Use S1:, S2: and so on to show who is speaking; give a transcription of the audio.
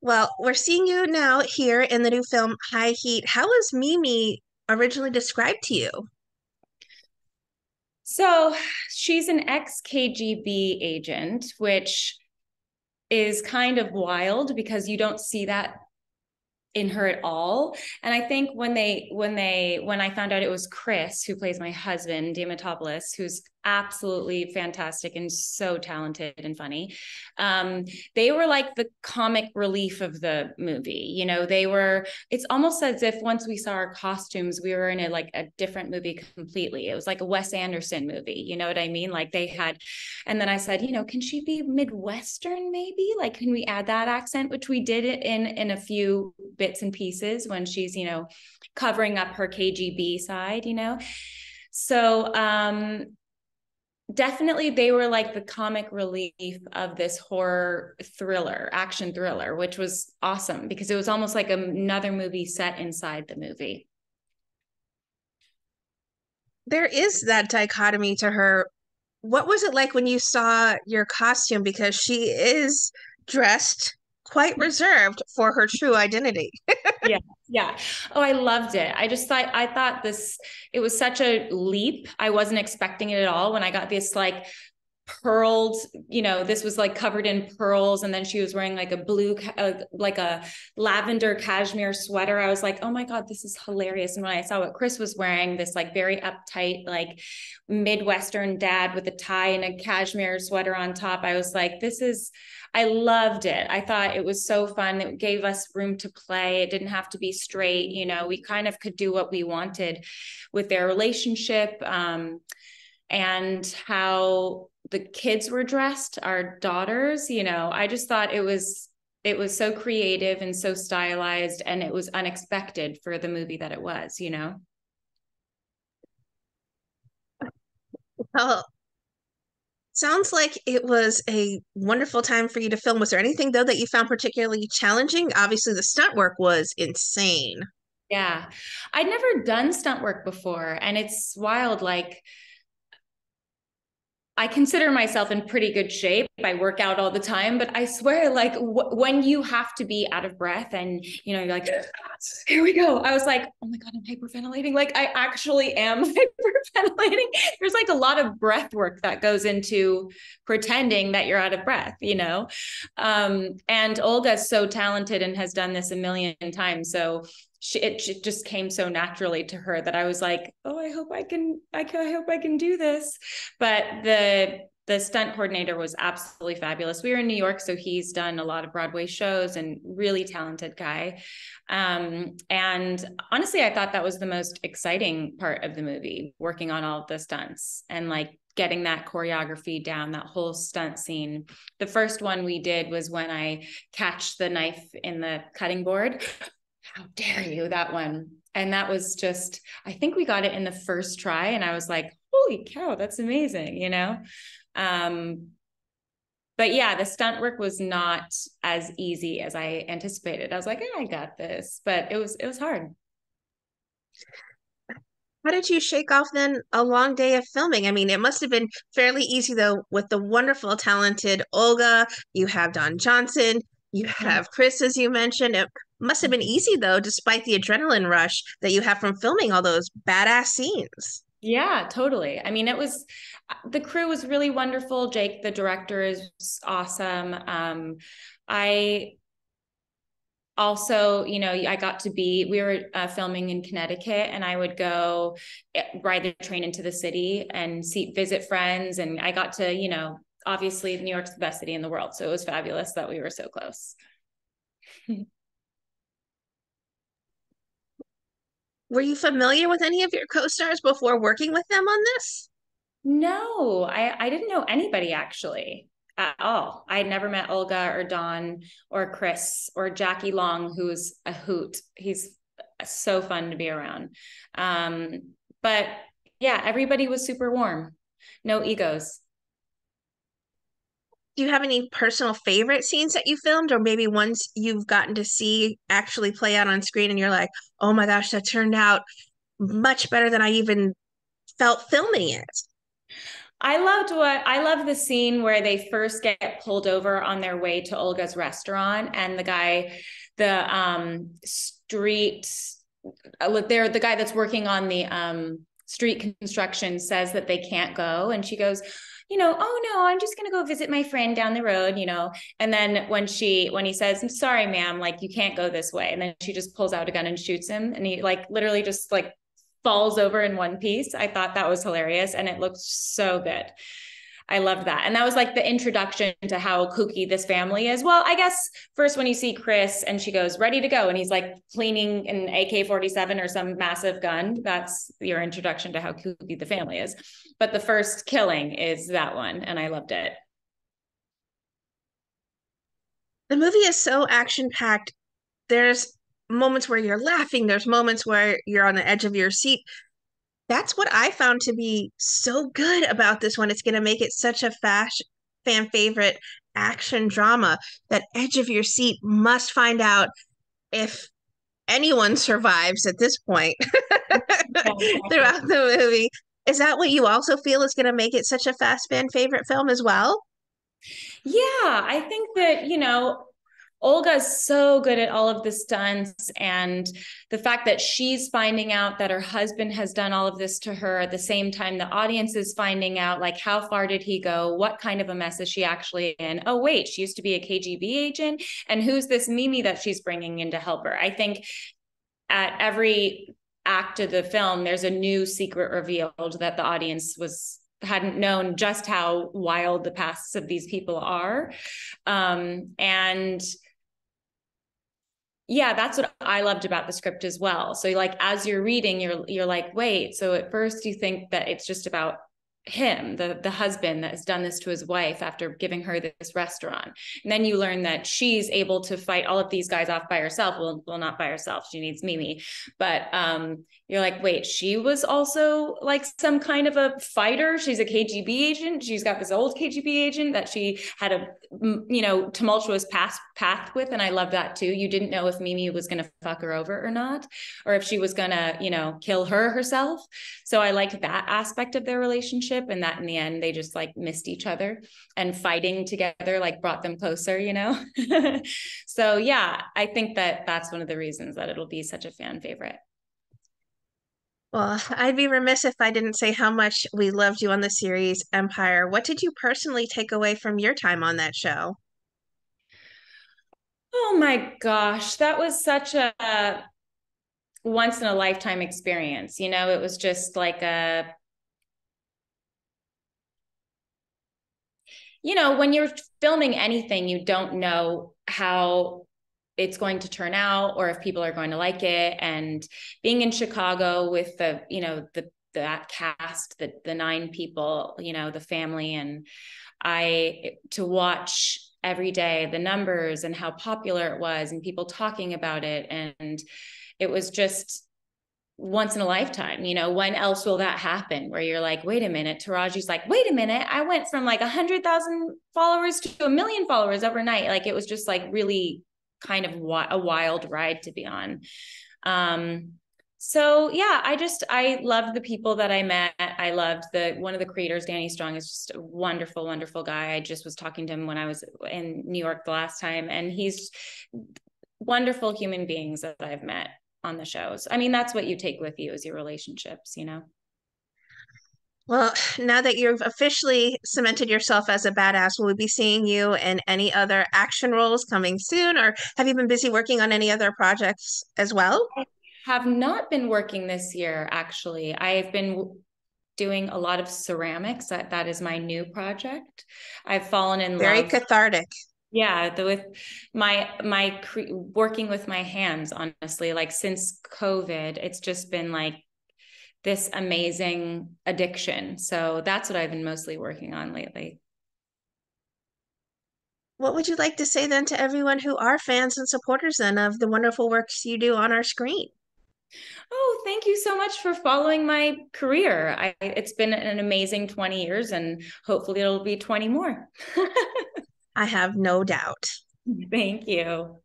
S1: Well, we're seeing you now here in the new film High Heat. How was Mimi originally described to you?
S2: So she's an ex KGB agent, which is kind of wild because you don't see that in her at all. And I think when I found out it was Chris who plays my husband, Diamantopoulos, who's absolutely fantastic and so talented and funny. They were like the comic relief of the movie. It's almost as if once we saw our costumes, we were in a different movie completely. It was like a Wes Anderson movie. You know what I mean? Like they had, and then I said, can she be Midwestern maybe? Like, can we add that accent? Which we did it in a few bits and pieces when she's, covering up her KGB side. So definitely they were like the comic relief of this horror thriller, action thriller, which was awesome because it was almost like another movie set inside the movie.
S1: There is that dichotomy to her. What was it like when you saw your costume? Because she is dressed quite reserved for her true identity.
S2: Yeah. Yeah. Oh, I loved it. I thought this, it was such a leap. I wasn't expecting it at all when I got this like pearled, this was like covered in pearls. And then she was wearing like a like a lavender cashmere sweater. I was like, oh my God, this is hilarious. And when I saw what Chris was wearing, this like very uptight, like Midwestern dad with a tie and a cashmere sweater on top, I was like, I loved it. I thought it was so fun. It gave us room to play. It didn't have to be straight. We kind of could do what we wanted with their relationship. And how the kids were dressed, our daughters, I just thought it was so creative and so stylized, and it was unexpected for the movie that it was.
S1: Well, sounds like it was a wonderful time for you to film. Was there anything, though, that you found particularly challenging? Obviously, the stunt work was insane.
S2: Yeah. I'd never done stunt work before, and it's wild. Like, I consider myself in pretty good shape. I work out all the time, but I swear, like when you have to be out of breath and you're like, here we go. I was like, oh my God, I'm hyperventilating. Like I actually am hyperventilating. There's like a lot of breath work that goes into pretending that you're out of breath. And Olga's so talented and has done this a million times. So it just came so naturally to her that I was like, oh, I hope I hope I can do this. But the stunt coordinator was absolutely fabulous. We were in New York, so he's done a lot of Broadway shows and really talented guy. And honestly, I thought that was the most exciting part of the movie, working on all of the stunts and like getting that choreography down, that whole stunt scene. The first one we did was when I catch the knife in the cutting board. How dare you, that one. And that was just, I think we got it in the first try. And I was like, holy cow, that's amazing. Um, but yeah, the stunt work was not as easy as I anticipated. I was like, I got this, but it was hard.
S1: How did you shake off then a long day of filming? I mean, it must have been fairly easy though, with the wonderful, talented Olga. You have Don Johnson, you have Chris, as you mentioned. It must have been easy though, despite the adrenaline rush that you have from filming all those badass scenes.
S2: Yeah, totally. I mean, the crew was really wonderful. Jake, the director, is awesome. I also, I got to we were filming in Connecticut, and I would go ride the train into the city and visit friends. And I got to, obviously New York's the best city in the world. So it was fabulous that we were so close.
S1: Were you familiar with any of your co-stars before working with them on this?
S2: No, I didn't know anybody actually at all. I had never met Olga or Don or Chris or Jackie Long, who's a hoot. He's so fun to be around. But yeah, everybody was super warm. No egos.
S1: Do you have any personal favorite scenes that you filmed, or maybe ones you've gotten to see actually play out on screen and you're like, oh my gosh, that turned out much better than I even felt filming it?
S2: I love the scene where they first get pulled over on their way to Olga's restaurant, and street they're the guy that's working on the street construction says that they can't go, and she goes, oh no, I'm just gonna go visit my friend down the road, and then when he says, I'm sorry ma'am, like you can't go this way, and then she just pulls out a gun and shoots him, and he like literally just like falls over in one piece. I thought that was hilarious, and it looked so good. I loved that. And that was like the introduction to how kooky this family is. Well, I guess first when you see Chris and she goes, ready to go, and he's like cleaning an AK-47 or some massive gun, that's your introduction to how kooky the family is. But the first killing is that one, and I loved it.
S1: The movie is so action-packed. There's moments where you're laughing, there's moments where you're on the edge of your seat. That's what I found to be so good about this one. It's going to make it such a fan favorite action drama. That edge of your seat, must find out if anyone survives at this point throughout the movie. Is that what you also feel is going to make it such a fast fan favorite film as well?
S2: Yeah, I think that, Olga's so good at all of the stunts, and the fact that she's finding out that her husband has done all of this to her at the same time the audience is finding out, like, how far did he go? What kind of a mess is she actually in? Oh, wait, she used to be a KGB agent. And who's this Mimi that she's bringing in to help her? I think at every act of the film, there's a new secret revealed that the audience hadn't known just how wild the pasts of these people are. And yeah, that's what I loved about the script as well. So like, as you're reading, you're like, wait, so at first you think that it's just about him, the husband that has done this to his wife after giving her this restaurant. And then you learn that she's able to fight all of these guys off by herself. Well, not by herself. She needs Mimi. But you're like, wait, she was also like some kind of a fighter. She's a KGB agent. She's got this old KGB agent that she had a, tumultuous path with. And I love that too. You didn't know if Mimi was going to fuck her over or not, or if she was going to, kill her herself. So I liked that aspect of their relationship, and that in the end, they just like missed each other, and fighting together like brought them closer, So yeah, I think that that's one of the reasons that it'll be such a fan favorite.
S1: Well, I'd be remiss if I didn't say how much we loved you on the series Empire. What did you personally take away from your time on that show?
S2: Oh my gosh, that was such a once in a lifetime experience. It was just like when you're filming anything, you don't know how it's going to turn out or if people are going to like it. And being in Chicago with that cast, the 9 people, the family, and to watch every day the numbers and how popular it was and people talking about it. And it was just once in a lifetime. When else will that happen, where you're like, wait a minute, Taraji's like, wait a minute, I went from like 100,000 followers to 1 million followers overnight. Like, it was just like really kind of a wild ride to be on. So yeah, I loved the people that I met. I loved one of the creators, Danny Strong, is just a wonderful, wonderful guy. I just was talking to him when I was in New York the last time, and he's wonderful human beings that I've met on the shows. I mean, that's what you take with you, is your relationships.
S1: Well, now that you've officially cemented yourself as a badass, will we be seeing you in any other action roles coming soon, or have you been busy working on any other projects as well?
S2: I have not been working this year, actually. I've been doing a lot of ceramics. That is my new project. I've fallen in
S1: Very
S2: love.
S1: cathartic.
S2: Yeah, with working with my hands, honestly, like since COVID, it's just been like this amazing addiction. So that's what I've been mostly working on lately.
S1: What would you like to say then to everyone who are fans and supporters then of the wonderful works you do on our screen?
S2: Oh, thank you so much for following my career. It's been an amazing 20 years, and hopefully it'll be 20 more.
S1: I have no doubt.
S2: Thank you.